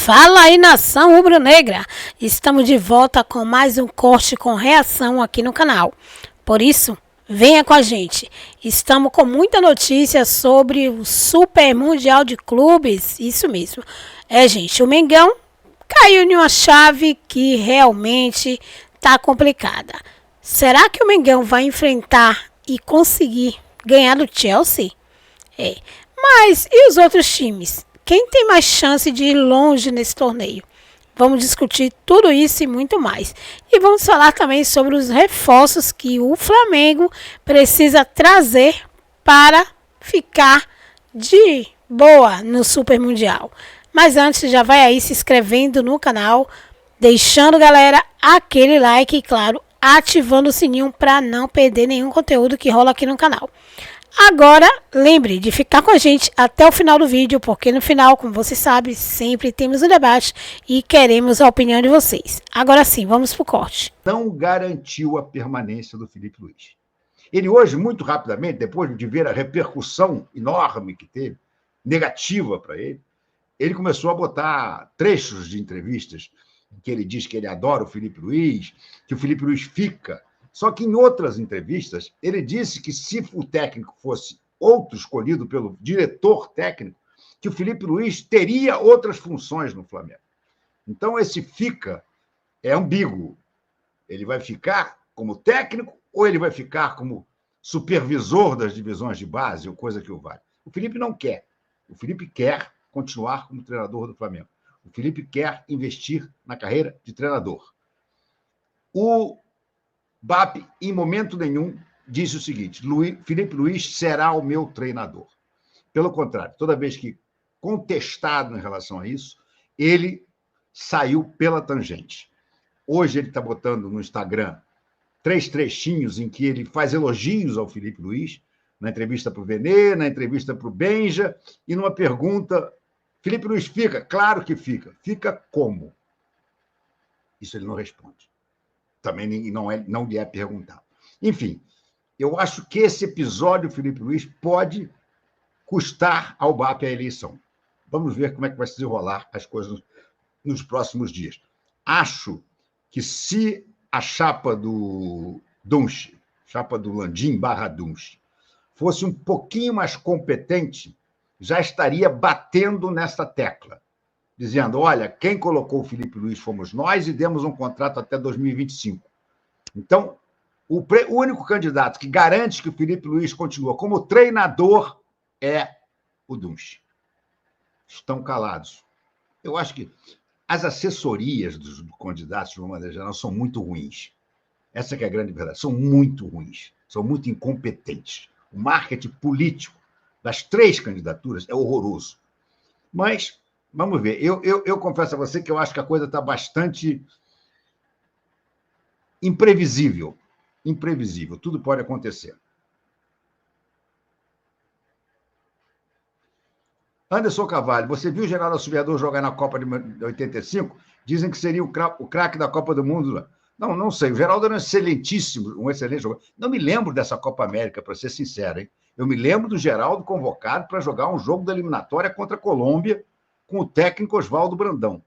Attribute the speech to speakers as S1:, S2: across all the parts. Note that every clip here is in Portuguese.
S1: Fala aí, nação rubro-negra! Estamos de volta com mais um corte com reação aqui no canal. Por isso, venha com a gente. Estamos com muita notícia sobre o Super Mundial de Clubes. Isso mesmo. Gente, o Mengão caiu em uma chave que realmente tá complicada. Será que o Mengão vai enfrentar e conseguir ganhar do Chelsea? Mas e os outros times? Quem tem mais chance de ir longe nesse torneio? Vamos discutir tudo isso e muito mais. E vamos falar também sobre os reforços que o Flamengo precisa trazer para ficar de boa no Super Mundial. Mas antes, já vai aí se inscrevendo no canal, deixando, galera, aquele like e, claro, ativando o sininho para não perder nenhum conteúdo que rola aqui no canal. Agora, lembre de ficar com a gente até o final do vídeo, porque no final, como você sabe, sempre temos um debate e queremos a opinião de vocês. Agora sim, vamos pro corte.
S2: Não garantiu a permanência do Filipe Luís. Ele hoje, muito rapidamente, depois de ver a repercussão enorme que teve, negativa para ele começou a botar trechos de entrevistas em que ele diz que ele adora o Filipe Luís, que o Filipe Luís fica. Só que em outras entrevistas, ele disse que se o técnico fosse outro escolhido pelo diretor técnico, que o Filipe Luís teria outras funções no Flamengo. Então, esse fica é ambíguo. Ele vai ficar como técnico ou ele vai ficar como supervisor das divisões de base, ou coisa que o vale? O Filipe não quer. O Filipe quer continuar como treinador do Flamengo. O Filipe quer investir na carreira de treinador. O BAP, em momento nenhum, disse o seguinte: Filipe Luís será o meu treinador. Pelo contrário, toda vez que contestado em relação a isso, ele saiu pela tangente. Hoje ele está botando no Instagram 3 trechinhos em que ele faz elogios ao Filipe Luís, na entrevista para o Venê, na entrevista para o Benja, e numa pergunta: Filipe Luís fica? Claro que fica. Fica como? Isso ele não responde. Também não lhe é perguntado. Enfim, eu acho que esse episódio, Filipe Luís, pode custar ao BAP a eleição. Vamos ver como é que vai se desenrolar as coisas nos próximos dias. Acho que se a chapa do Dunche, chapa do Landim / Dunche, fosse um pouquinho mais competente, já estaria batendo nessa tecla, dizendo: olha, quem colocou o Filipe Luís fomos nós e demos um contrato até 2025. Então, o único candidato que garante que o Filipe Luís continua como treinador é o Dunche. Estão calados. Eu acho que as assessorias dos candidatos, de uma maneira geral, são muito ruins. Essa que é a grande verdade. São muito ruins, são muito incompetentes. O marketing político das 3 candidaturas é horroroso. Mas, vamos ver. Eu confesso a você que eu acho que a coisa está bastante imprevisível. Imprevisível. Tudo pode acontecer. Anderson Carvalho, você viu o Geraldo Assoviador jogar na Copa de 85? Dizem que seria o craque da Copa do Mundo. Não sei. O Geraldo era um excelente jogador. Não me lembro dessa Copa América, para ser sincero, hein? Eu me lembro do Geraldo convocado para jogar um jogo da eliminatória contra a Colômbia com o técnico Oswaldo Brandão.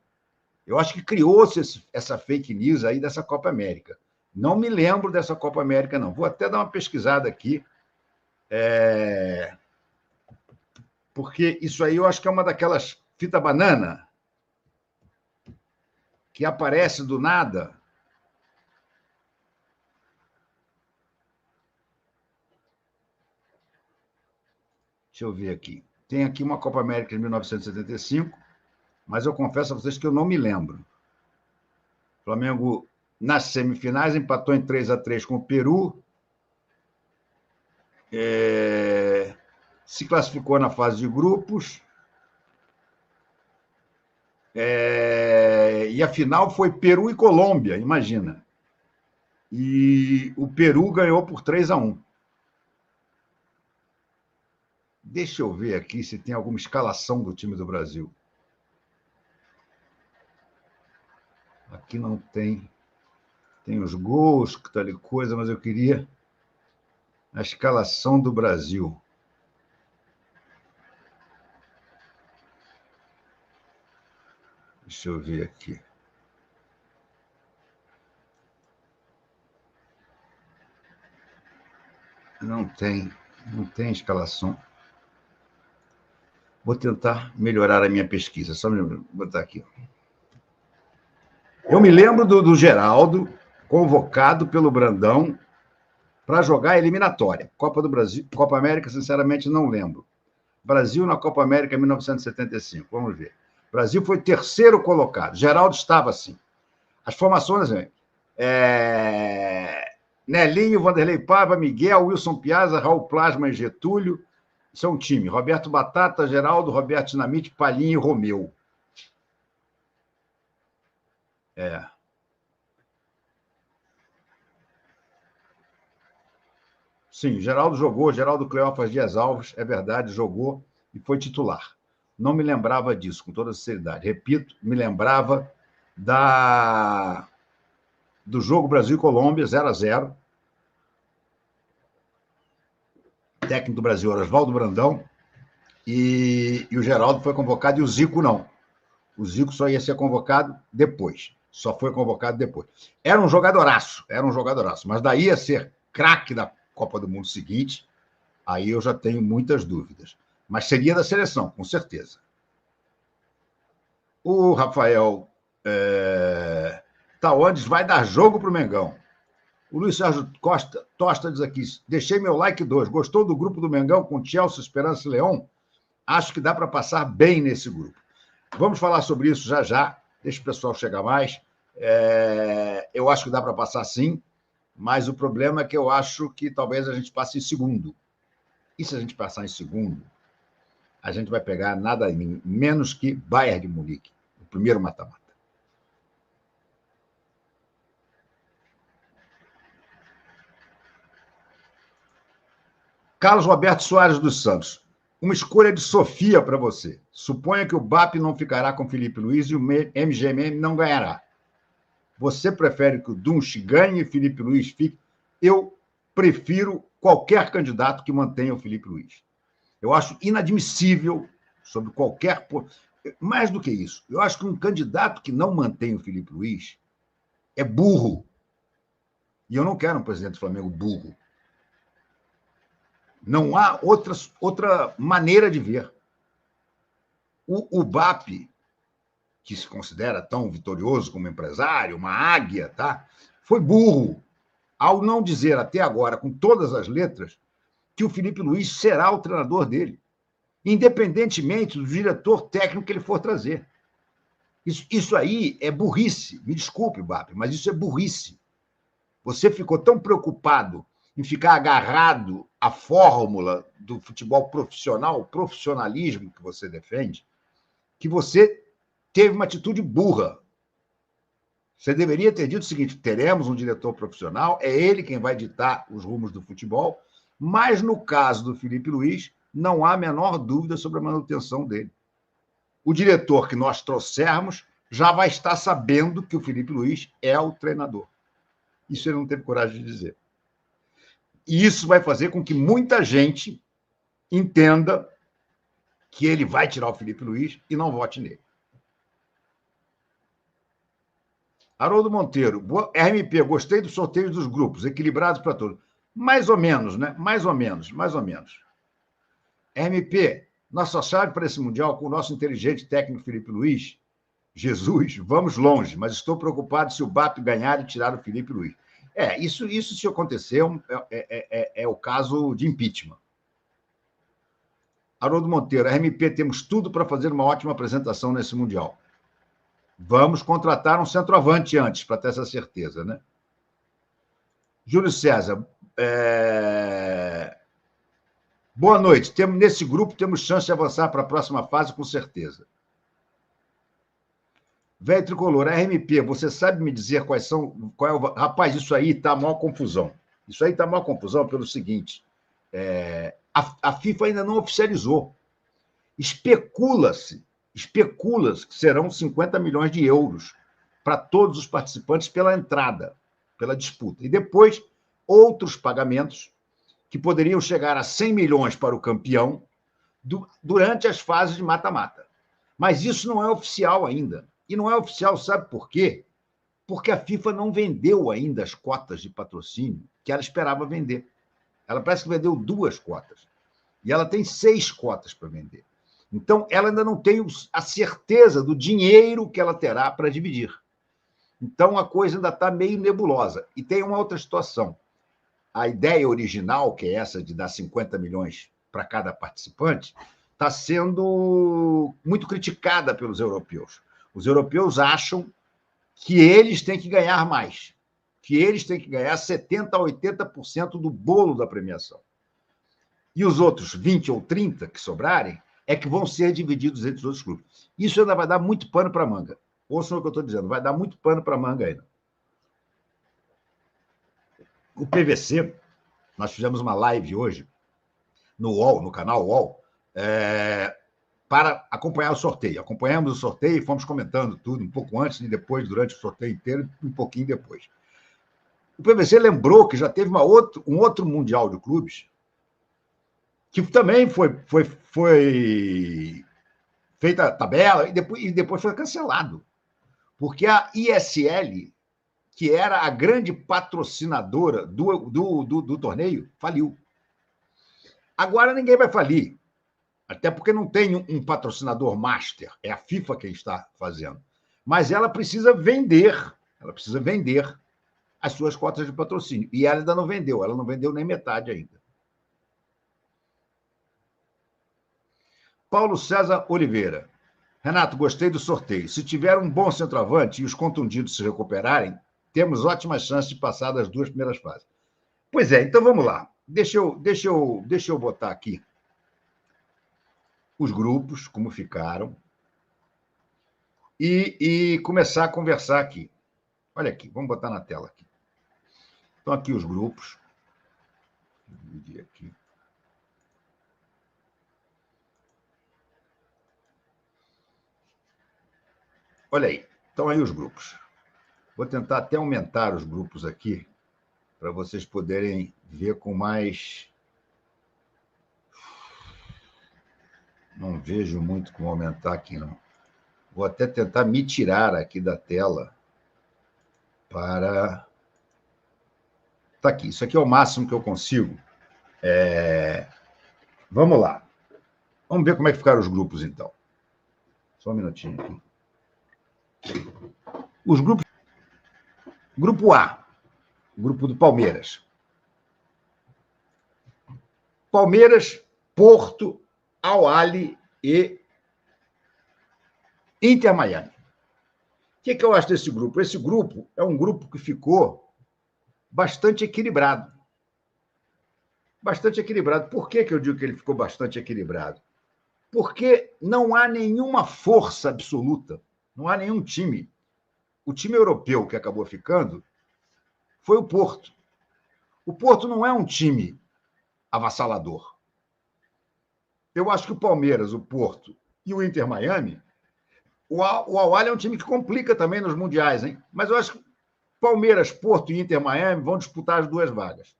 S2: Eu acho que criou-se essa fake news aí dessa Copa América. Não me lembro dessa Copa América, não. Vou até dar uma pesquisada aqui. Porque isso aí eu acho que é uma daquelas fita banana que aparece do nada. Deixa eu ver aqui. Tem aqui uma Copa América de 1975, mas eu confesso a vocês que eu não me lembro. O Flamengo, nas semifinais, empatou em 3-3 com o Peru. Se classificou na fase de grupos. E a final foi Peru e Colômbia, imagina. E o Peru ganhou por 3-1. Deixa eu ver aqui se tem alguma escalação do time do Brasil. Aqui não tem. Tem os gols, tal coisa, mas eu queria a escalação do Brasil. Deixa eu ver aqui. Não tem escalação. Vou tentar melhorar a minha pesquisa. Só me botar aqui. Eu me lembro do Geraldo convocado pelo Brandão para jogar a eliminatória. Copa do Brasil, Copa América, sinceramente, não lembro. Brasil na Copa América 1975. Vamos ver. Brasil foi terceiro colocado. Geraldo estava assim. As formações, Nelinho, Vanderlei Paiva, Miguel, Wilson Piazza, Raul Plasma e Getúlio. Isso é um time. Roberto Batata, Geraldo, Roberto Dinamite, Palinha e Romeu. Sim, Geraldo jogou, Geraldo Cleófas Dias Alves, é verdade, jogou e foi titular. Não me lembrava disso, com toda sinceridade. Repito, me lembrava do jogo Brasil e Colômbia, 0-0. Técnico do Brasil era Oswaldo Brandão, e o Geraldo foi convocado, e o Zico não. O Zico só ia ser convocado depois. Só foi convocado depois. Era um jogadoraço, mas daí a ser craque da Copa do Mundo seguinte, aí eu já tenho muitas dúvidas. Mas seria da seleção, com certeza. O Rafael Taones vai dar jogo para o Mengão. O Luiz Sérgio Tosta diz aqui, deixei meu like 2. Gostou do grupo do Mengão com Chelsea, Esperança e Leão? Acho que dá para passar bem nesse grupo. Vamos falar sobre isso já já. Deixa o pessoal chegar mais. Eu acho que dá para passar sim, mas o problema é que eu acho que talvez a gente passe em segundo. E se a gente passar em segundo, a gente vai pegar nada menos que Bayern de Munique, o primeiro mata-mata. Carlos Roberto Soares dos Santos. Uma escolha de Sofia para você. Suponha que o BAP não ficará com Felipe Luiz e o MGM não ganhará. Você prefere que o Dunche ganhe e Felipe Luiz fique? Eu prefiro qualquer candidato que mantenha o Felipe Luiz. Eu acho inadmissível, sobre qualquer... Mais do que isso, eu acho que um candidato que não mantém o Felipe Luiz é burro. E eu não quero um presidente do Flamengo burro. Não há outra maneira de ver. O BAP, que se considera tão vitorioso como empresário, uma águia, tá? Foi burro ao não dizer até agora, com todas as letras, que o Felipe Luiz será o treinador dele, independentemente do diretor técnico que ele for trazer. Isso aí é burrice. Me desculpe, BAP, mas isso é burrice. Você ficou tão preocupado em ficar agarrado à fórmula do futebol profissional, o profissionalismo que você defende, que você teve uma atitude burra. Você deveria ter dito o seguinte: teremos um diretor profissional, é ele quem vai ditar os rumos do futebol, mas no caso do Felipe Luiz, não há a menor dúvida sobre a manutenção dele. O diretor que nós trouxermos já vai estar sabendo que o Felipe Luiz é o treinador. Isso ele não teve coragem de dizer. E isso vai fazer com que muita gente entenda que ele vai tirar o Felipe Luiz e não vote nele. Haroldo Monteiro, RMP, gostei do sorteio dos grupos, equilibrados para todos. Mais ou menos, né? Mais ou menos. RMP, nossa chave para esse Mundial, com o nosso inteligente técnico Felipe Luiz, Jesus, vamos longe, mas estou preocupado se o BAP ganhar e tirar o Felipe Luiz. Isso se acontecer, é o caso de impeachment. Haroldo Monteiro, RMP, temos tudo para fazer uma ótima apresentação nesse Mundial. Vamos contratar um centroavante antes, para ter essa certeza, né? Júlio César, boa noite. Nesse grupo temos chance de avançar para a próxima fase, com certeza. Velho Tricolor, RMP, você sabe me dizer Rapaz, isso aí está a maior confusão. Isso aí está a maior confusão pelo seguinte, a FIFA ainda não oficializou. Especula-se que serão 50 milhões de euros para todos os participantes pela entrada, pela disputa. E depois, outros pagamentos que poderiam chegar a 100 milhões para o campeão durante as fases de mata-mata. Mas isso não é oficial ainda. E não é oficial, sabe por quê? Porque a FIFA não vendeu ainda as cotas de patrocínio que ela esperava vender. Ela parece que vendeu 2 cotas. E ela tem 6 cotas para vender. Então, ela ainda não tem a certeza do dinheiro que ela terá para dividir. Então, a coisa ainda está meio nebulosa. E tem uma outra situação. A ideia original, que é essa de dar 50 milhões para cada participante, está sendo muito criticada pelos europeus. Os europeus acham que eles têm que ganhar mais, que eles têm que ganhar 70% a 80% do bolo da premiação. E os outros 20 ou 30 que sobrarem é que vão ser divididos entre os outros clubes. Isso ainda vai dar muito pano para manga. Ouçam o que eu estou dizendo, vai dar muito pano para manga ainda. O PVC, nós fizemos uma live hoje no UOL, no canal UOL, para acompanhar o sorteio. Acompanhamos o sorteio e fomos comentando tudo, um pouco antes e depois, durante o sorteio inteiro, um pouquinho depois. O PVC lembrou que já teve um outro Mundial de Clubes, que também foi feita a tabela e depois foi cancelado. Porque a ISL, que era a grande patrocinadora do torneio, faliu. Agora ninguém vai falir, até porque não tem um patrocinador master, é a FIFA quem está fazendo. Mas ela precisa vender as suas cotas de patrocínio. E ela ainda não vendeu, ela não vendeu nem metade ainda. Paulo César Oliveira. Renato, gostei do sorteio. Se tiver um bom centroavante e os contundidos se recuperarem, temos ótimas chances de passar das 2 primeiras fases. Pois é, então vamos lá. Deixa eu botar aqui os grupos, como ficaram, e começar a conversar aqui. Olha aqui, vamos botar na tela aqui. Estão aqui os grupos. Vou dividir aqui. Olha aí, estão aí os grupos. Vou tentar até aumentar os grupos aqui, para vocês poderem ver com mais... Não vejo muito como aumentar aqui, não. Vou até tentar me tirar aqui da tela para... Está aqui, isso aqui é o máximo que eu consigo. Vamos lá. Vamos ver como é que ficaram os grupos, então. Só um minutinho aqui. Os grupos. Grupo A, grupo do Palmeiras. Palmeiras, Porto, Al-Ahly e Inter Miami. O que eu acho desse grupo? Esse grupo é um grupo que ficou bastante equilibrado. Bastante equilibrado. Por que eu digo que ele ficou bastante equilibrado? Porque não há nenhuma força absoluta, não há nenhum time. O time europeu que acabou ficando foi o Porto. O Porto não é um time avassalador. Eu acho que o Palmeiras, o Porto e o Inter Miami, o Al-Ahly é um time que complica também nos mundiais, hein? Mas eu acho que Palmeiras, Porto e Inter Miami vão disputar as 2 vagas.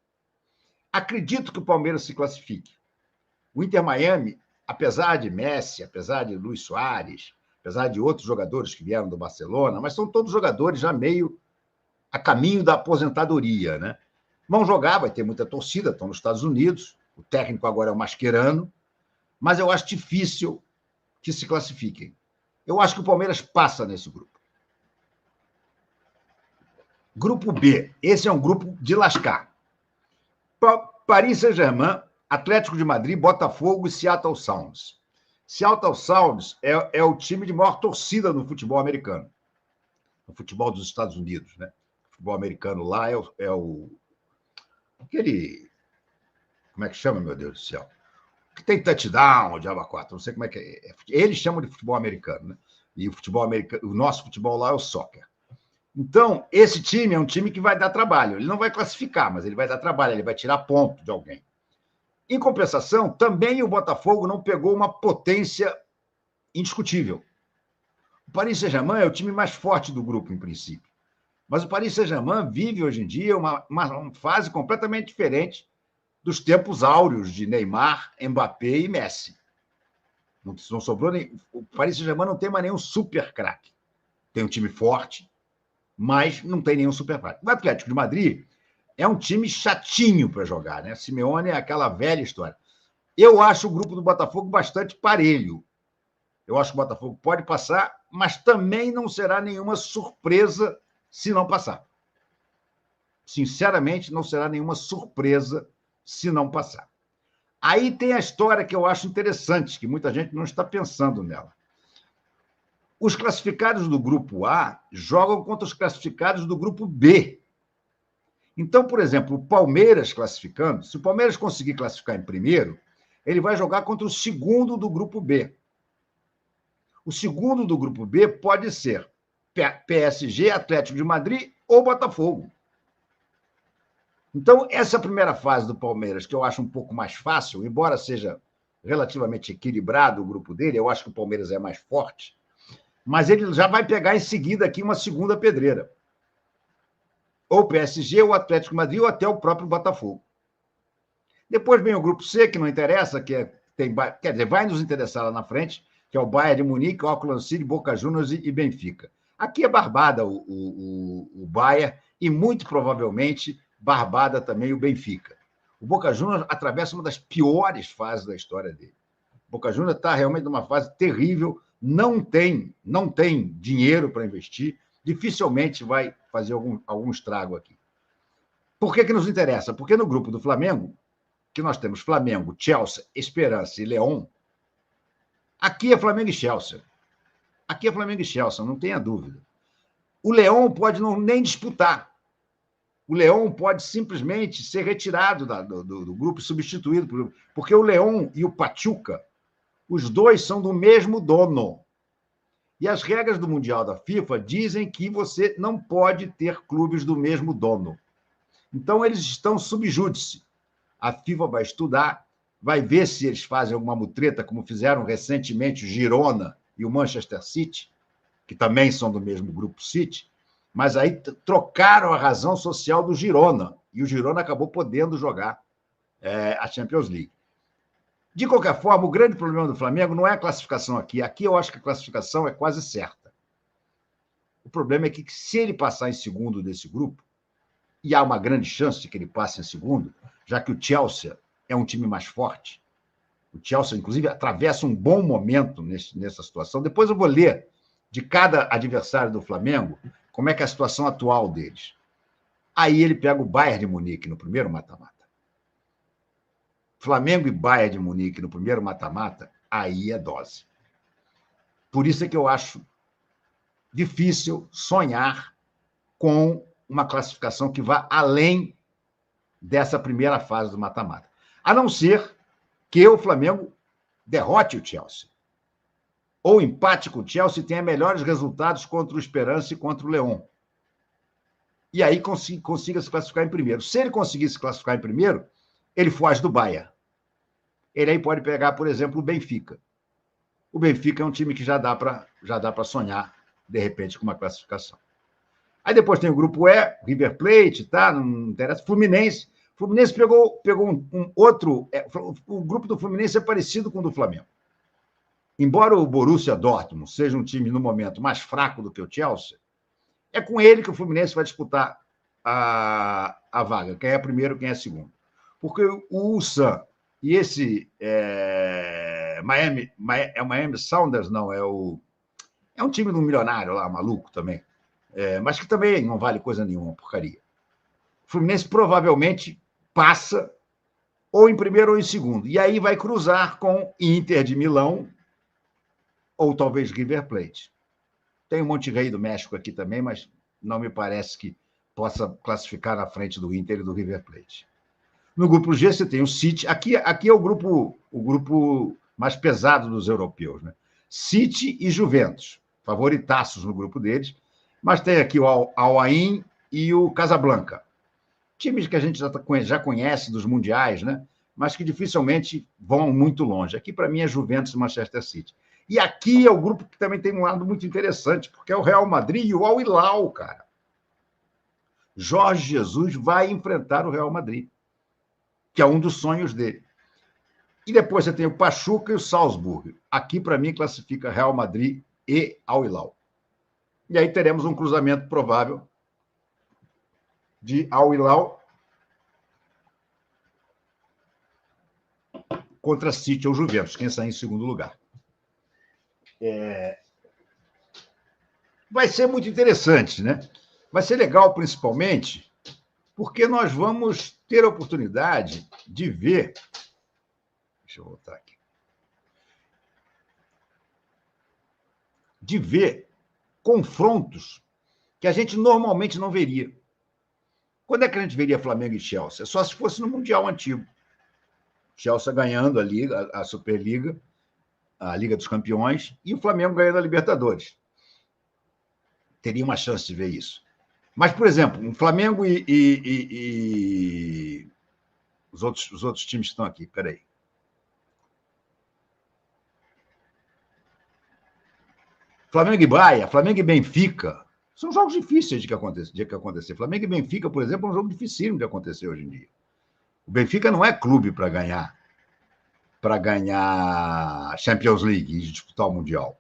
S2: Acredito que o Palmeiras se classifique. O Inter Miami, apesar de Messi, apesar de Luis Suárez, apesar de outros jogadores que vieram do Barcelona, mas são todos jogadores já meio a caminho da aposentadoria, né? Vão jogar, vai ter muita torcida, estão nos Estados Unidos, o técnico agora é o Mascherano, mas eu acho difícil que se classifiquem. Eu acho que o Palmeiras passa nesse grupo. Grupo B, esse é um grupo de lascar. Paris Saint-Germain, Atlético de Madrid, Botafogo e Seattle Sounders. Seattle Sounders é o time de maior torcida no futebol americano. No futebol dos Estados Unidos, né? O futebol americano lá é o... Aquele... Como é que chama, meu Deus do céu? Que tem touchdown, o Diabo 4, não sei como é que é. Eles chamam de futebol americano, né? E o futebol americano, o nosso futebol lá é o soccer. Então, esse time é um time que vai dar trabalho. Ele não vai classificar, mas ele vai dar trabalho, ele vai tirar ponto de alguém. Em compensação, também o Botafogo não pegou uma potência indiscutível. O Paris Saint-Germain é o time mais forte do grupo, em princípio. Mas o Paris Saint-Germain vive, hoje em dia, uma fase completamente diferente dos tempos áureos de Neymar, Mbappé e Messi. Não sobrou nem... O Paris Saint-Germain não tem mais nenhum super craque. tem um time forte, mas não tem nenhum super craque. O Atlético de Madrid é um time chatinho para jogar, né? Simeone é aquela velha história. Eu acho o grupo do Botafogo bastante parelho. Eu acho que o Botafogo pode passar, mas também não será nenhuma surpresa se não passar. Sinceramente, não será nenhuma surpresa se não passar. Aí tem a história que eu acho interessante, que muita gente não está pensando nela. Os classificados do grupo A jogam contra os classificados do grupo B. Então, por exemplo, o Palmeiras classificando, se o Palmeiras conseguir classificar em primeiro, ele vai jogar contra o segundo do grupo B. O segundo do grupo B pode ser PSG, Atlético de Madrid ou Botafogo. Então, essa primeira fase do Palmeiras, que eu acho um pouco mais fácil, embora seja relativamente equilibrado o grupo dele, eu acho que o Palmeiras é mais forte, mas ele já vai pegar em seguida aqui uma segunda pedreira. Ou o PSG, ou o Atlético de Madrid, ou até o próprio Botafogo. Depois vem o grupo C, que não interessa, quer dizer, vai nos interessar lá na frente, que é o Bayern de Munique, o Auckland City, Boca Juniors e Benfica. Aqui é barbada o Bayern e, muito provavelmente, barbada também o Benfica. O Boca Juniors atravessa uma das piores fases da história dele. O Boca Juniors está realmente numa fase terrível, não tem dinheiro para investir, dificilmente vai fazer algum estrago aqui. Por que nos interessa? Porque no grupo do Flamengo, que nós temos Flamengo, Chelsea, Esperance e León, aqui é Flamengo e Chelsea. Aqui é Flamengo e Chelsea, não tenha dúvida. O León pode nem disputar. O León pode simplesmente ser retirado do grupo, substituído por... Porque o León e o Pachuca, os dois são do mesmo dono. E as regras do Mundial da FIFA dizem que você não pode ter clubes do mesmo dono. Então, eles estão sob júdice. A FIFA vai estudar, vai ver se eles fazem alguma mutreta, como fizeram recentemente o Girona e o Manchester City, que também são do mesmo grupo City, mas aí trocaram a razão social do Girona, e o Girona acabou podendo jogar a Champions League. De qualquer forma, o grande problema do Flamengo não é a classificação aqui. Aqui eu acho que a classificação é quase certa. O problema é que, se ele passar em segundo desse grupo, e há uma grande chance de que ele passe em segundo, já que o Chelsea é um time mais forte, o Chelsea, inclusive, atravessa um bom momento nessa situação. Depois eu vou ler de cada adversário do Flamengo como é que é a situação atual deles. Aí ele pega o Bayern de Munique no primeiro mata-mata. Flamengo e Bayern de Munique no primeiro mata-mata, aí é dose. Por isso é que eu acho difícil sonhar com uma classificação que vá além dessa primeira fase do mata-mata. A não ser que o Flamengo derrote o Chelsea. Ou empate com o Chelsea e tenha melhores resultados contra o Esperance e contra o León. E aí consiga se classificar em primeiro. Se ele conseguir se classificar em primeiro, ele foge do Bayern. Ele aí pode pegar, por exemplo, o Benfica. O Benfica é um time que já dá para sonhar, de repente, com uma classificação. Aí depois tem o grupo E, River Plate, tá? Não interessa. Fluminense. Fluminense pegou um outro... O grupo do Fluminense é parecido com o do Flamengo. Embora o Borussia Dortmund seja um time, no momento, mais fraco do que o Chelsea, é com ele que o Fluminense vai disputar a vaga. Quem é primeiro, quem é segundo. Porque o Ulsan e esse Miami Sounders, não, é um time de um milionário lá, maluco também, mas que também não vale coisa nenhuma, porcaria. O Fluminense provavelmente passa ou em primeiro ou em segundo. E aí vai cruzar com Inter de Milão ou talvez River Plate. Tem o Monterrey do México aqui também, mas não me parece que possa classificar na frente do Inter e do River Plate. No grupo G você tem o City. Aqui é o grupo mais pesado dos europeus, né? City e Juventus, favoritaços no grupo deles, mas tem aqui o Al Ain e o Casablanca. Times que a gente já conhece dos mundiais, né? Mas que dificilmente vão muito longe. Aqui, para mim, é Juventus e Manchester City. E aqui é o grupo que também tem um lado muito interessante, porque é o Real Madrid e o Al Hilal, cara. Jorge Jesus vai enfrentar o Real Madrid, que é um dos sonhos dele. E depois você tem o Pachuca e o Salzburg. Aqui, para mim, classifica Real Madrid e Al Hilal. E aí teremos um cruzamento provável de Al Hilal contra City ou Juventus, quem sair em segundo lugar. Vai ser muito interessante, né? Vai ser legal, principalmente, porque nós vamos ter a oportunidade de ver. Deixa eu voltar aqui. De ver confrontos que a gente normalmente não veria. Quando é que a gente veria Flamengo e Chelsea? Só se fosse no Mundial antigo. Chelsea ganhando a Liga, a Superliga, a Liga dos Campeões, e o Flamengo ganhando a Libertadores. Teria uma chance de ver isso. Mas, por exemplo, o Flamengo e os outros times que estão aqui, peraí. Flamengo e Bahia, Flamengo e Benfica, são jogos difíceis de acontecer. Flamengo e Benfica, por exemplo, é um jogo dificílimo de acontecer hoje em dia. O Benfica não é clube para ganhar Champions League e disputar o Mundial.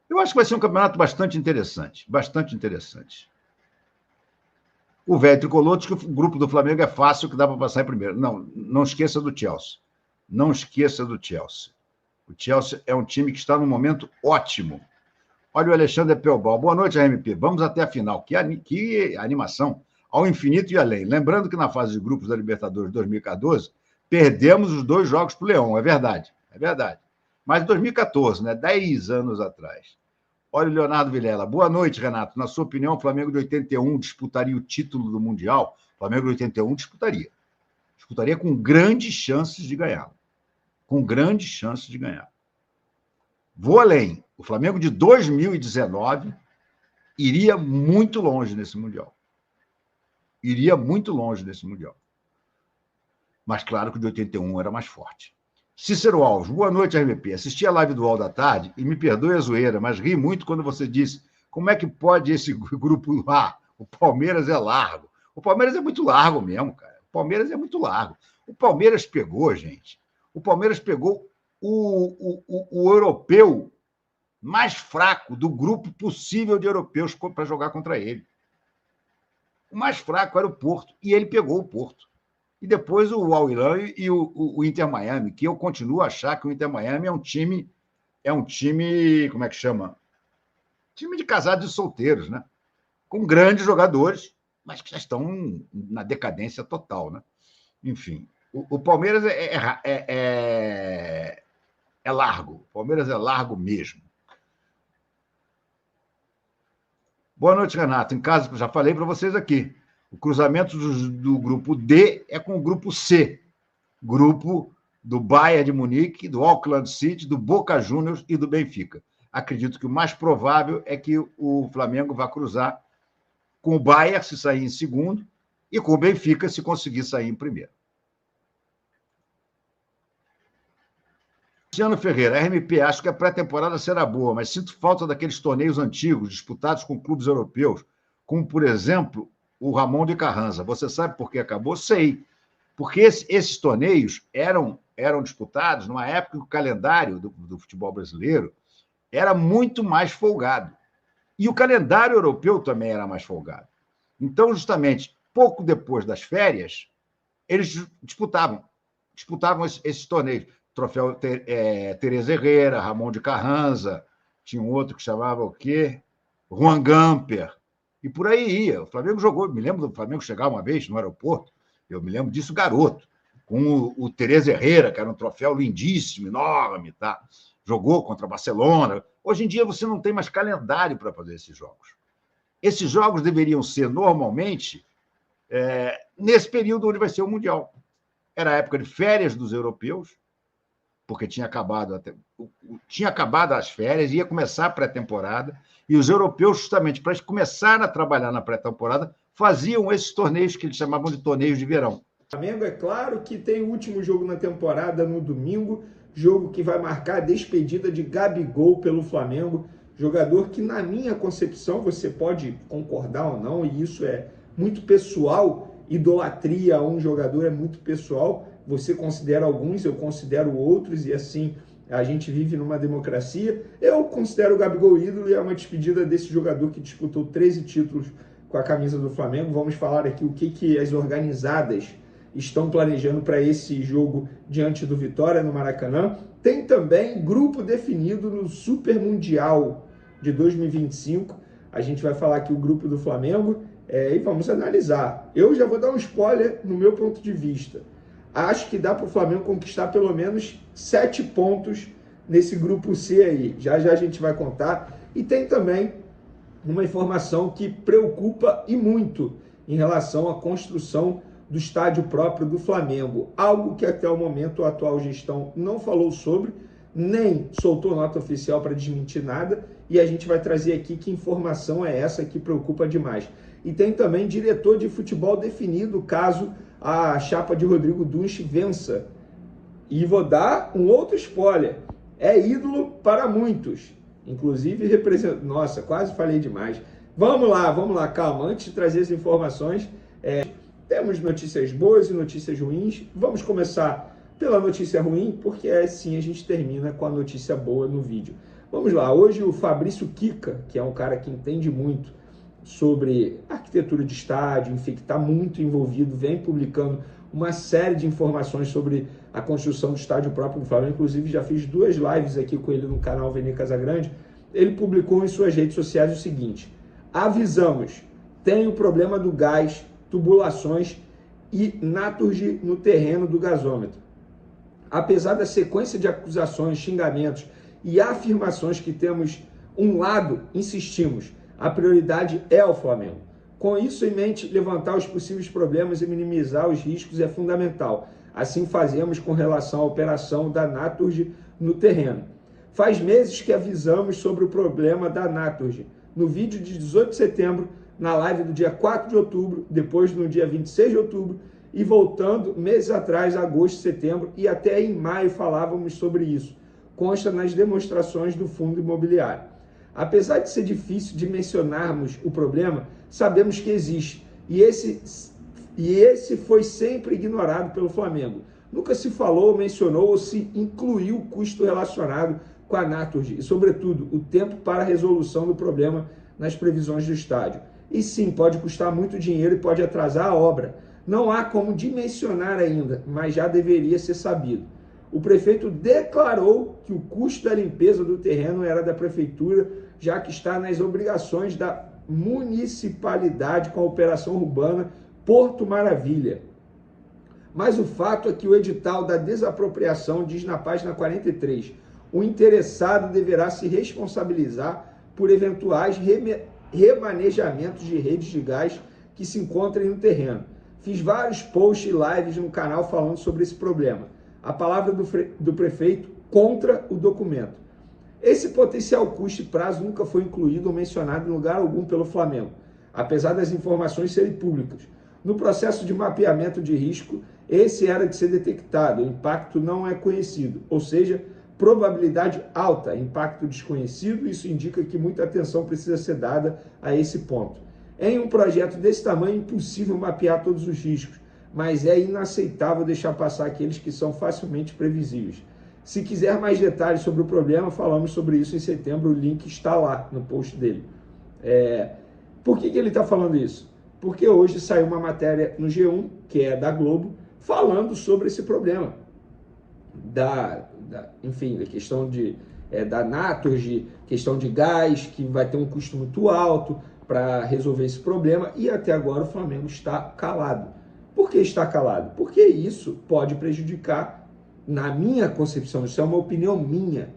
S2: Eu acho que vai ser um campeonato bastante interessante. O velho tricolor diz que o grupo do Flamengo é fácil, que dá para passar em primeiro. Não esqueça do Chelsea. O Chelsea é um time que está num momento ótimo. Olha o Alexandre Pelbal. Boa noite, RMP. Vamos até a final. Que animação. Ao infinito e além. Lembrando que na fase de grupos da Libertadores 2014, perdemos os 2 jogos para o Leão. É verdade. Mas em 2014, né? 10 anos atrás. Olha o Leonardo Vilela. Boa noite, Renato. Na sua opinião, o Flamengo de 81 disputaria o título do Mundial? O Flamengo de 81 disputaria. Disputaria com grandes chances de ganhar. Vou além. O Flamengo de 2019 iria muito longe nesse Mundial. Mas claro que o de 81 era mais forte. Cícero Alves, boa noite, RMP. Assisti a live do UOL da tarde e me perdoe a zoeira, mas ri muito quando você disse como é que pode esse grupo lá? O Palmeiras é largo. O Palmeiras é muito largo mesmo, cara. O Palmeiras pegou, gente. O Palmeiras pegou o europeu mais fraco do grupo possível de europeus para jogar contra ele. O mais fraco era o Porto, e ele pegou o Porto. E depois o Al Hilal e o Inter Miami, que eu continuo a achar que o Inter Miami é um time, como é que chama? Time de casados e solteiros, né? Com grandes jogadores, mas que já estão na decadência total, né? Enfim, o Palmeiras é largo. O Palmeiras é largo mesmo. Boa noite, Renato. Em casa, já falei para vocês aqui. O cruzamento do grupo D é com o grupo C. Grupo do Bayern de Munique, do Auckland City, do Boca Juniors e do Benfica. Acredito que o mais provável é que o Flamengo vá cruzar com o Bayern, se sair em segundo, e com o Benfica, se conseguir sair em primeiro. Luciano Ferreira, RMP, acho que a pré-temporada será boa, mas sinto falta daqueles torneios antigos, disputados com clubes europeus, como, por exemplo, o Ramon de Carranza. Você sabe por que acabou? Sei. Porque esses torneios eram disputados numa época que o calendário do futebol brasileiro era muito mais folgado. E o calendário europeu também era mais folgado. Então, justamente, pouco depois das férias, eles disputavam esses torneios. Troféu Teresa Herrera, Ramon de Carranza, tinha um outro que chamava o quê? Juan Gamper, e por aí ia. O Flamengo jogou, me lembro do Flamengo chegar uma vez no aeroporto, eu me lembro disso garoto, com o Teresa Herrera, que era um troféu lindíssimo, enorme, tá? Jogou contra a Barcelona. Hoje em dia você não tem mais calendário para fazer esses jogos. Esses jogos deveriam ser, normalmente, nesse período onde vai ser o Mundial. Era a época de férias dos europeus, porque tinha acabado as férias, ia começar a pré-temporada, e os europeus, justamente para começar a trabalhar na pré-temporada, faziam esses torneios que eles chamavam de torneios de verão.
S3: O Flamengo, é claro que tem o último jogo na temporada no domingo, jogo que vai marcar a despedida de Gabigol pelo Flamengo, jogador que, na minha concepção, você pode concordar ou não, e isso é muito pessoal, idolatria a um jogador é muito pessoal, você considera alguns, eu considero outros, e assim, A gente vive numa democracia. Eu considero o Gabigol ídolo e é uma despedida desse jogador que disputou 13 títulos com a camisa do Flamengo. Vamos falar aqui o que as organizadas estão planejando para esse jogo diante do Vitória no Maracanã. Tem também grupo definido no Super Mundial de 2025. A gente vai falar aqui o grupo do Flamengo e vamos analisar. Eu já vou dar um spoiler no meu ponto de vista. Acho que dá para o Flamengo conquistar pelo menos 7 pontos nesse grupo C aí. Já já a gente vai contar. E tem também uma informação que preocupa e muito em relação à construção do estádio próprio do Flamengo. Algo que até o momento a atual gestão não falou sobre, nem soltou nota oficial para desmentir nada. E a gente vai trazer aqui que informação é essa que preocupa demais. E tem também diretor de futebol definido caso a chapa de Rodrigo Dunche vença. E vou dar um outro spoiler. É ídolo para muitos. Inclusive representa... Nossa, quase falei demais. Vamos lá, calma. Antes de trazer as informações, temos notícias boas e notícias ruins. Vamos começar pela notícia ruim, porque assim a gente termina com a notícia boa no vídeo. Vamos lá. Hoje o Fabrício Kika, que é um cara que entende muito sobre arquitetura de estádio, enfim, que está muito envolvido, vem publicando uma série de informações sobre a construção do estádio próprio do Flamengo. Inclusive, já fiz 2 lives aqui com ele no canal Vene Casagrande. Ele publicou em suas redes sociais o seguinte: avisamos, tem o problema do gás, tubulações e Naturgy no terreno do gasômetro. Apesar da sequência de acusações, xingamentos e afirmações que temos um lado, insistimos, a prioridade é o Flamengo. Com isso em mente, levantar os possíveis problemas e minimizar os riscos é fundamental. Assim fazemos com relação à operação da Naturgy no terreno. Faz meses que avisamos sobre o problema da Naturgy. No vídeo de 18 de setembro, na live do dia 4 de outubro, depois no dia 26 de outubro, e voltando meses atrás, agosto, setembro, e até em maio falávamos sobre isso. Consta nas demonstrações do fundo imobiliário. Apesar de ser difícil de mencionarmos o problema, sabemos que existe. E esse foi sempre ignorado pelo Flamengo. Nunca se falou, mencionou ou se incluiu o custo relacionado com a Naturgy e, sobretudo, o tempo para a resolução do problema nas previsões do estádio. E sim, pode custar muito dinheiro e pode atrasar a obra. Não há como dimensionar ainda, mas já deveria ser sabido. O prefeito declarou que o custo da limpeza do terreno era da prefeitura, já que está nas obrigações da municipalidade com a operação urbana Porto Maravilha. Mas o fato é que o edital da desapropriação diz na página 43, o interessado deverá se responsabilizar por eventuais remanejamentos de redes de gás que se encontrem no terreno. Fiz vários posts e lives no canal falando sobre esse problema. A palavra do prefeito contra o documento. Esse potencial custo e prazo nunca foi incluído ou mencionado em lugar algum pelo Flamengo, apesar das informações serem públicas. No processo de mapeamento de risco, esse era de ser detectado, o impacto não é conhecido, ou seja, probabilidade alta, impacto desconhecido, isso indica que muita atenção precisa ser dada a esse ponto. Em um projeto desse tamanho, é impossível mapear todos os riscos, mas é inaceitável deixar passar aqueles que são facilmente previsíveis. Se quiser mais detalhes sobre o problema, falamos sobre isso em setembro, o link está lá no post dele. Por que ele está falando isso? Porque hoje saiu uma matéria no G1, que é da Globo, falando sobre esse problema. Enfim, da questão da Naturgy, questão de gás, que vai ter um custo muito alto para resolver esse problema, e até agora o Flamengo está calado. Por que está calado? Porque isso pode prejudicar, na minha concepção, isso é uma opinião minha,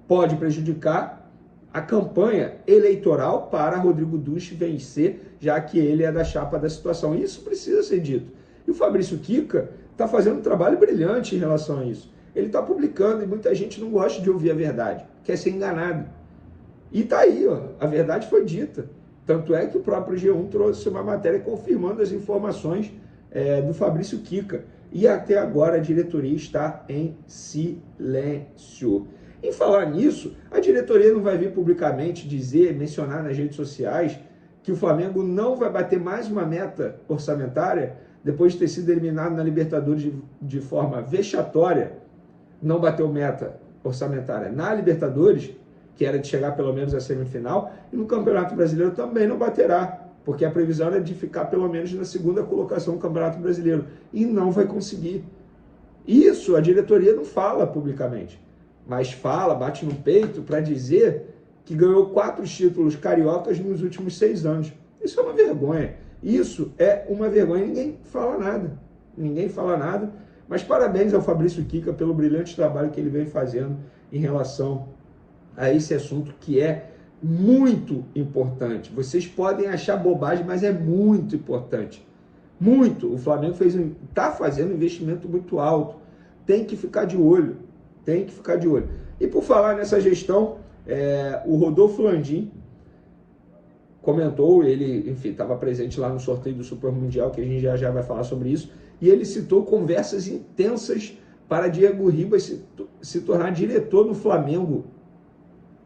S3: pode prejudicar a campanha eleitoral para Rodrigo Dunche vencer, já que ele é da chapa da situação. Isso precisa ser dito. E o Fabrício Kika está fazendo um trabalho brilhante em relação a isso. Ele está publicando e muita gente não gosta de ouvir a verdade, quer ser enganado. E está aí, ó, a verdade foi dita. Tanto é que o próprio G1 trouxe uma matéria confirmando as informações do Fabrício Kika. E até agora a diretoria está em silêncio. Em falar nisso, a diretoria não vai vir publicamente mencionar nas redes sociais que o Flamengo não vai bater mais uma meta orçamentária depois de ter sido eliminado na Libertadores de forma vexatória. Não bateu meta orçamentária na Libertadores, que era de chegar pelo menos à semifinal, e no Campeonato Brasileiro também não baterá, porque a previsão era de ficar pelo menos na segunda colocação do Campeonato Brasileiro, e não vai conseguir. Isso a diretoria não fala publicamente, mas fala, bate no peito para dizer que ganhou 4 títulos cariocas nos últimos 6 anos. Isso é uma vergonha. Isso é uma vergonha. Ninguém fala nada. Ninguém fala nada. Mas parabéns ao Fabrício Kika pelo brilhante trabalho que ele vem fazendo em relação a esse assunto que é muito importante. Vocês podem achar bobagem, mas é muito importante. Muito. O Flamengo está fazendo um investimento muito alto. Tem que ficar de olho. Tem que ficar de olho. E por falar nessa gestão, o Rodolfo Landim comentou, ele, enfim, estava presente lá no sorteio do Super Mundial, que a gente já vai falar sobre isso, e ele citou conversas intensas para Diego Ribas se tornar diretor do Flamengo.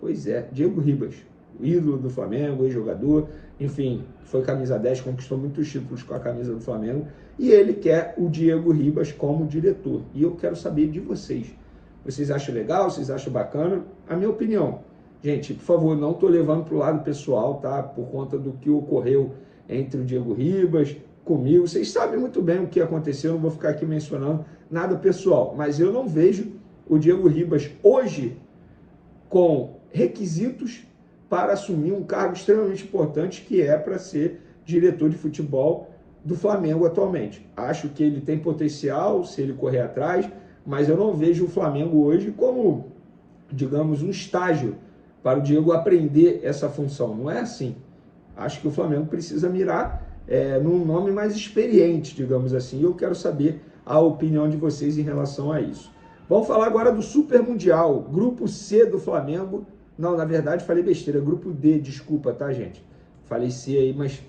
S3: Pois é, Diego Ribas, o ídolo do Flamengo, ex-jogador, enfim, foi camisa 10, conquistou muitos títulos com a camisa do Flamengo, e ele quer o Diego Ribas como diretor. E eu quero saber de vocês. Vocês acham legal? Vocês acham bacana? A minha opinião. Gente, por favor, não estou levando para o lado pessoal, tá? Por conta do que ocorreu entre o Diego Ribas, comigo. Vocês sabem muito bem o que aconteceu, não vou ficar aqui mencionando nada pessoal. Mas eu não vejo o Diego Ribas hoje com requisitos para assumir um cargo extremamente importante, que é para ser diretor de futebol do Flamengo atualmente. Acho que ele tem potencial, se ele correr atrás, mas eu não vejo o Flamengo hoje como, digamos, um estágio para o Diego aprender essa função. Não é assim. Acho que o Flamengo precisa mirar num nome mais experiente, digamos assim. E eu quero saber a opinião de vocês em relação a isso. Vamos falar agora do Super Mundial, Grupo C do Flamengo. Não, na verdade falei besteira, Grupo D, desculpa, tá, gente? Falei C aí, mas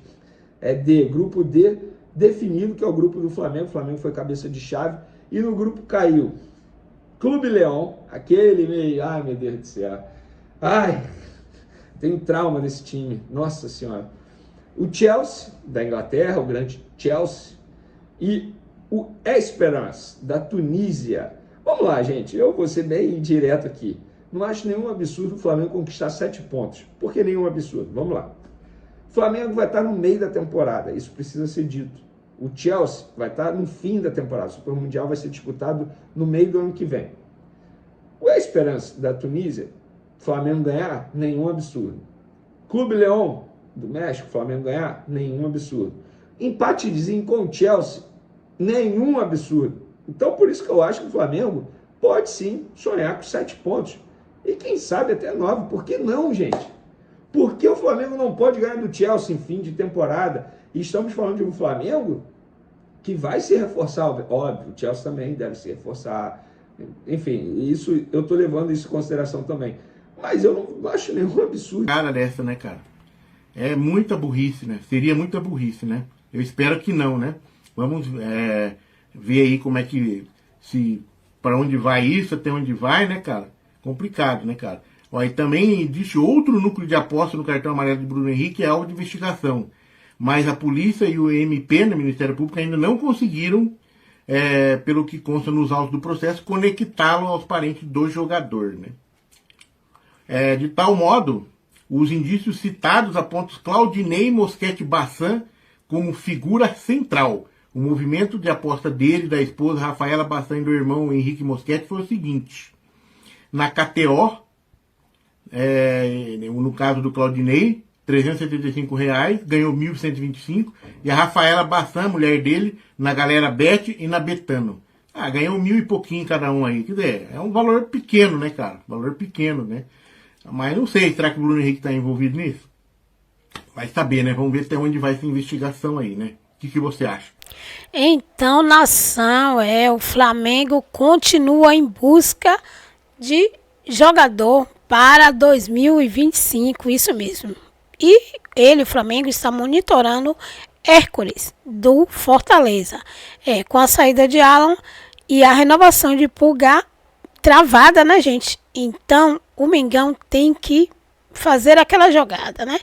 S3: é D. Grupo D definido, que é o grupo do Flamengo. O Flamengo foi cabeça de chave. E no grupo caiu Clube Leão, aquele meio... Ai, meu Deus do céu. Ai, tenho trauma desse time. Nossa Senhora. O Chelsea, da Inglaterra, o grande Chelsea. E o Esperance, da Tunísia. Vamos lá, gente. Eu vou ser bem direto aqui. Não acho nenhum absurdo o Flamengo conquistar 7 pontos. Por que nenhum absurdo? Vamos lá. O Flamengo vai estar no meio da temporada. Isso precisa ser dito. O Chelsea vai estar no fim da temporada. O Super Mundial vai ser disputado no meio do ano que vem. O Esperance, da Tunísia, Flamengo ganhar, nenhum absurdo. Clube Leão, do México, Flamengo ganhar, nenhum absurdo. Empatezinho com o Chelsea, nenhum absurdo. Então, por isso que eu acho que o Flamengo pode sim sonhar com 7 pontos. E quem sabe até 9. Por que não, gente? Por que o Flamengo não pode ganhar do Chelsea em fim de temporada? E estamos falando de um Flamengo que vai se reforçar, óbvio, o Chelsea também deve se reforçar. Enfim, isso, eu estou levando isso em consideração também. Mas eu não acho nenhum absurdo.
S4: Cara dessa, né, cara? É muita burrice, né? Seria muita burrice, né? Eu espero que não, né? Vamos ver aí como é que... para onde vai isso, até onde vai, né, cara? Complicado, né, cara? Ó, e também existe outro núcleo de aposta no cartão amarelo de Bruno Henrique, que é alvo de investigação. Mas a polícia e o MP, no Ministério Público, ainda não conseguiram, pelo que consta nos autos do processo, conectá-lo aos parentes do jogador, né? De tal modo, os indícios citados apontam Claudinei Mosquete Bassan como figura central. O movimento de aposta dele, da esposa Rafaela Bassan e do irmão Henrique Mosquete foi o seguinte: na KTO, no caso do Claudinei, R$375, ganhou 1.125, e a Rafaela Bassan, mulher dele, na Galera Bet e na Betano. Ganhou 1.000 e pouquinho cada um aí. Quer dizer, é um valor pequeno, né, cara? Valor pequeno, né? Mas não sei, será que o Bruno Henrique está envolvido nisso? Vai saber, né? Vamos ver até onde vai essa investigação aí, né? O que você acha?
S1: Então, nação, o Flamengo continua em busca de jogador para 2025, isso mesmo. E o Flamengo, está monitorando Hércules, do Fortaleza. Com a saída de Alan e a renovação de Pulgar travada, né, gente? Então, o Mengão tem que fazer aquela jogada, né?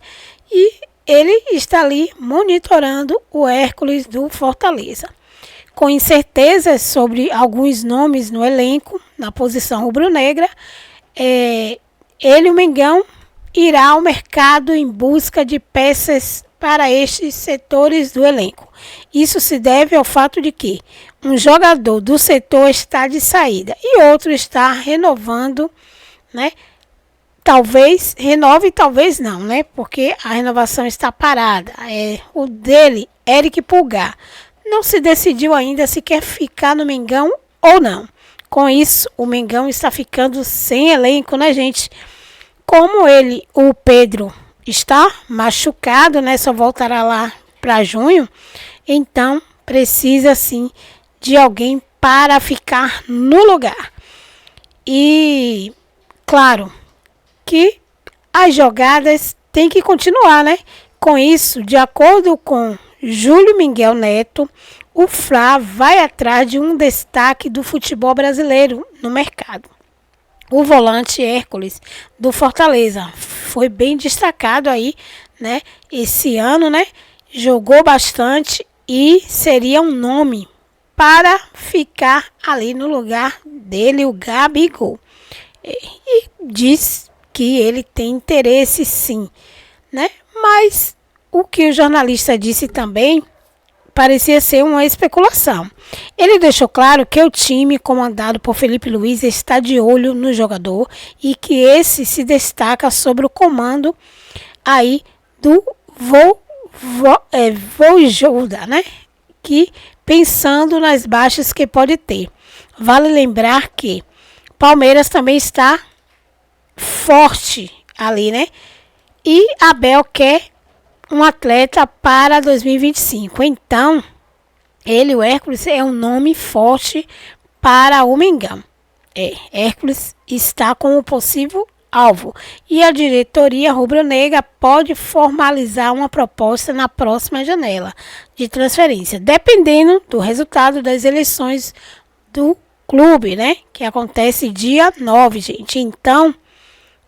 S1: E ele está ali monitorando o Hércules do Fortaleza. com incertezas sobre alguns nomes no elenco, na posição rubro-negra, o Mengão irá ao mercado em busca de peças para estes setores do elenco. Isso se deve ao fato de que um jogador do setor está de saída e outro está renovando, né? Talvez renove, talvez não, né? Porque a renovação está parada. O dele, Eric Pulgar, não se decidiu ainda se quer ficar no Mengão ou não. Com isso, o Mengão está ficando sem elenco, né, gente? Como o Pedro, está machucado, né? Só voltará lá para junho. Então, precisa sim de alguém para ficar no lugar. E, claro, que as jogadas têm que continuar, né? Com isso, de acordo com Júlio Miguel Neto, o Fla vai atrás de um destaque do futebol brasileiro no mercado. O volante Hércules do Fortaleza foi bem destacado aí, né? Esse ano, né? Jogou bastante e seria um nome para ficar ali no lugar dele, o Gabigol. E diz que ele tem interesse sim, né? Mas o que o jornalista disse também parecia ser uma especulação. Ele deixou claro que o time comandado por Felipe Luiz está de olho no jogador e que esse se destaca sobre o comando aí do Vojvoda, né? Que pensando nas baixas que pode ter. Vale lembrar que Palmeiras também está forte ali, né? E Abel quer um atleta para 2025. Então, o Hércules, é um nome forte para o Mengão. Hércules está como possível alvo. E a diretoria rubro-negra pode formalizar uma proposta na próxima janela de transferência, dependendo do resultado das eleições do clube, né? Que acontece dia 9, gente. Então,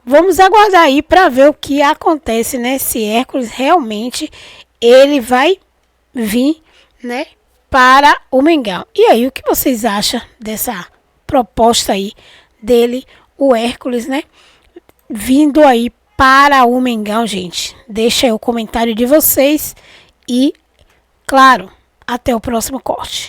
S1: vamos aguardar aí para ver o que acontece, né? Se Hércules realmente ele vai vir, né, para o Mengão. E aí, o que vocês acham dessa proposta aí dele, o Hércules, né? Vindo aí para o Mengão, gente. Deixa aí o comentário de vocês e, claro, até o próximo corte.